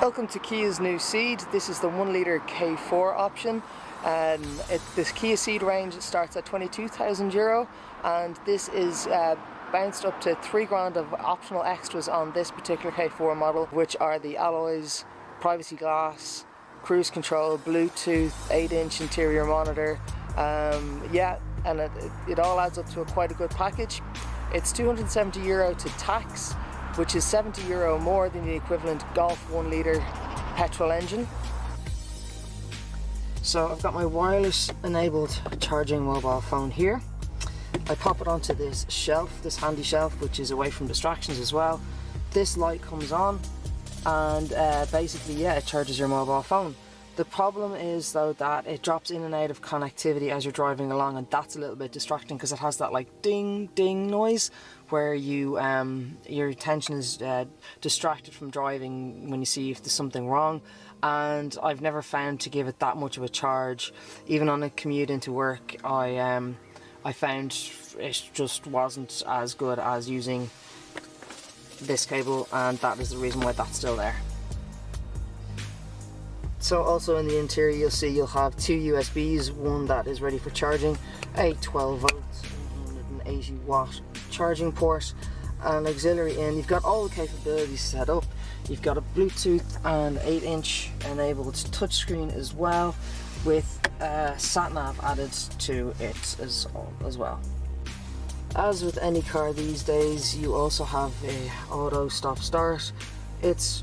Welcome to Kia's new CEED. This is the 1 litre K4 option. This Kia CEED range starts at €22,000 and this is bounced up to £3,000 of optional extras on this particular K4 model, which are the alloys, privacy glass, cruise control, Bluetooth, 8-inch interior monitor. And it all adds up to quite a good package. It's €270 to tax, which is €70 more than the equivalent Golf 1 litre petrol engine. So I've got my wireless enabled charging mobile phone here. I pop it onto this shelf, this handy shelf, which is away from distractions as well. This light comes on and basically it charges your mobile phone. The problem is though that it drops in and out of connectivity as you're driving along, and that's a little bit distracting because it has that like ding ding noise where you your attention is distracted from driving when you see if there's something wrong. And I've never found to give it that much of a charge. Even on a commute into work, I found it just wasn't as good as using this cable, and that is the reason why that's still there. So also in the interior you'll have two USBs, one that is ready for charging, a 12 volts 180 watt charging port, and auxiliary in. You've got all the capabilities set up. You've got a Bluetooth and 8-inch enabled touchscreen as well, with sat-nav added to it as well. As with any car these days, you also have a auto stop start. It's,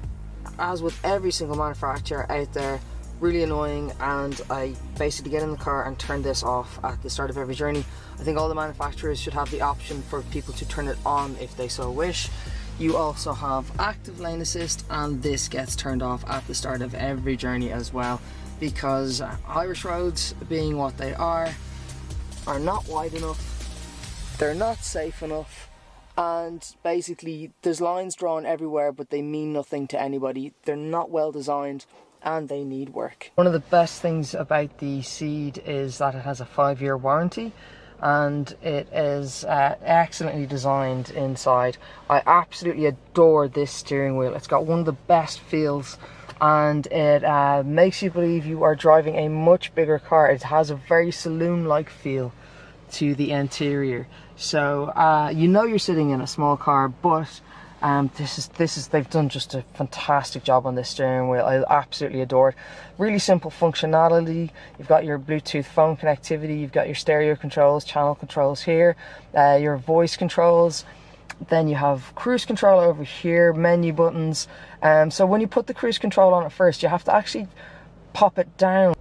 as with every single manufacturer out there, really annoying, and I basically get in the car and turn this off at the start of every journey. I think all the manufacturers should have the option for people to turn it on if they so wish. You also have active lane assist, and this gets turned off at the start of every journey as well, because Irish roads, being what they are not wide enough, they're not safe enough, and basically there's lines drawn everywhere but they mean nothing to anybody. They're not well designed and they need work. One of the best things about the CEED is that it has a 5-year warranty, and it is excellently designed inside. I absolutely adore this steering wheel. It's got one of the best feels, and it makes you believe you are driving a much bigger car. It has a very saloon-like feel to the interior, so you know you're sitting in a small car, but they've done just a fantastic job on this steering wheel. I absolutely adore it. Really simple functionality. You've got your Bluetooth phone connectivity, you've got your stereo controls, channel controls here, your voice controls, then you have cruise control over here, menu buttons. So when you put the cruise control on at first, you have to actually pop it down.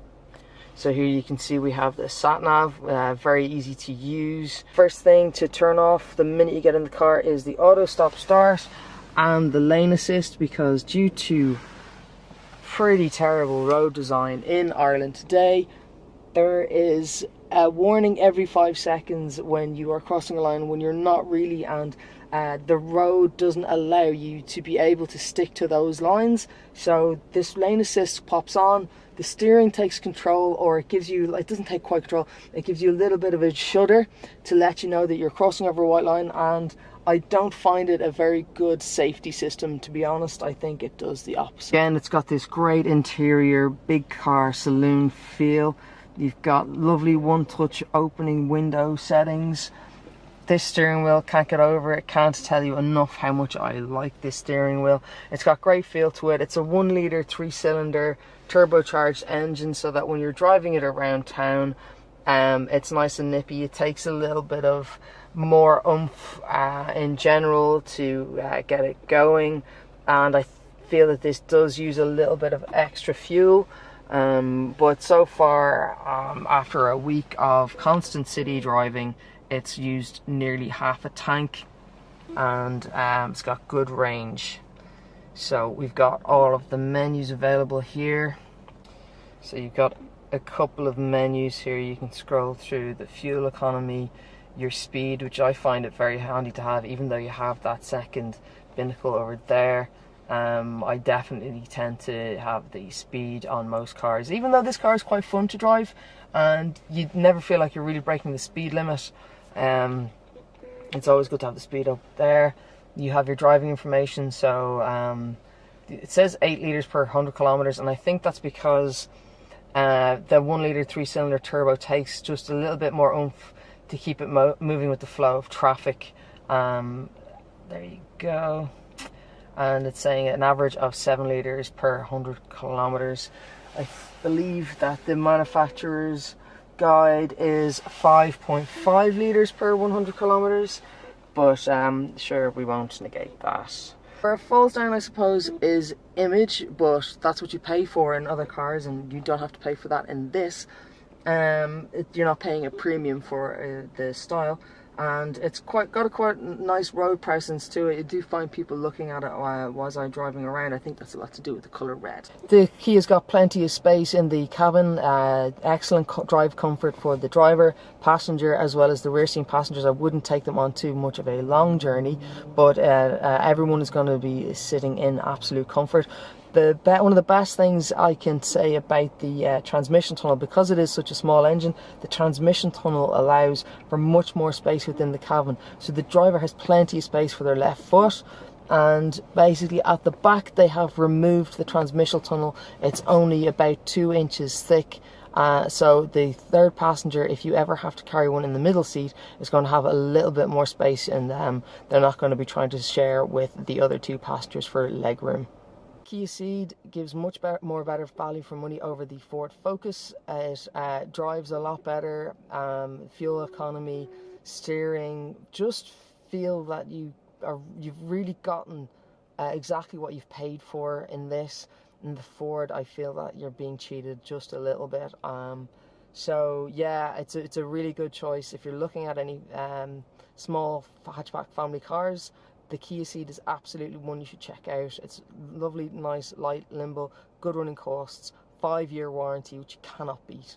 So here you can see we have the sat-nav, very easy to use. First thing to turn off the minute you get in the car is the auto stop start and the lane assist, because due to pretty terrible road design in Ireland today, there is a warning every 5 seconds when you are crossing a line when you're not really, and the road doesn't allow you to be able to stick to those lines. So this lane assist pops on, the steering takes control, or it gives you, it doesn't take quite control, it gives you a little bit of a shudder to let you know that you're crossing over a white line, and I don't find it a very good safety system, to be honest. I think it does the opposite. Again, it's got this great interior, big car saloon feel. You've got lovely one-touch opening window settings. This steering wheel, can't get over it, can't tell you enough how much I like this steering wheel. It's got great feel to it. It's a 1 litre 3-cylinder turbocharged engine, so that when you're driving it around town, it's nice and nippy. It takes a little bit of more oomph in general to get it going, and I feel that this does use a little bit of extra fuel. But so far, after a week of constant city driving, it's used nearly half a tank, and it's got good range. So we've got all of the menus available here. So you've got a couple of menus here. You can scroll through the fuel economy, your speed, which I find it very handy to have, even though you have that second binnacle over there. I definitely tend to have the speed on most cars, even though this car is quite fun to drive and you never feel like you're really breaking the speed limit. It's always good to have the speed up there. You have your driving information, so it says 8 litres per 100 kilometers, and I think that's because the 1 litre 3-cylinder turbo takes just a little bit more oomph to keep it moving with the flow of traffic. There you go. And it's saying an average of 7 litres per 100 kilometers. I believe that the manufacturer's guide is 5.5 litres per 100 kilometers, but sure, we won't negate that. Where it falls down, I suppose, is image, but that's what you pay for in other cars, and you don't have to pay for that in this. You're not paying a premium for the style, and it's got a quite nice road presence to it. You do find people looking at it while I'm driving around. I think that's a lot to do with the colour red. The Kia's got plenty of space in the cabin, excellent drive comfort for the driver, passenger, as well as the rear seat passengers. I wouldn't take them on too much of a long journey, but everyone is going to be sitting in absolute comfort. One of the best things I can say about the transmission tunnel, because it is such a small engine, the transmission tunnel allows for much more space within the cabin. So the driver has plenty of space for their left foot, and basically at the back they have removed the transmission tunnel. It's only about 2 inches thick. So the third passenger, if you ever have to carry one in the middle seat, is going to have a little bit more space, and they're not going to be trying to share with the other 2 passengers for leg room. Kia CEED gives much more better value for money over the Ford Focus. It drives a lot better, fuel economy, steering. Just feel that you've really gotten exactly what you've paid for in this. In the Ford, I feel that you're being cheated just a little bit. So yeah, it's a really good choice if you're looking at any small hatchback family cars. The Kia CEED is absolutely one you should check out. It's lovely, nice, light, limbo, good running costs, 5-year warranty, which you cannot beat.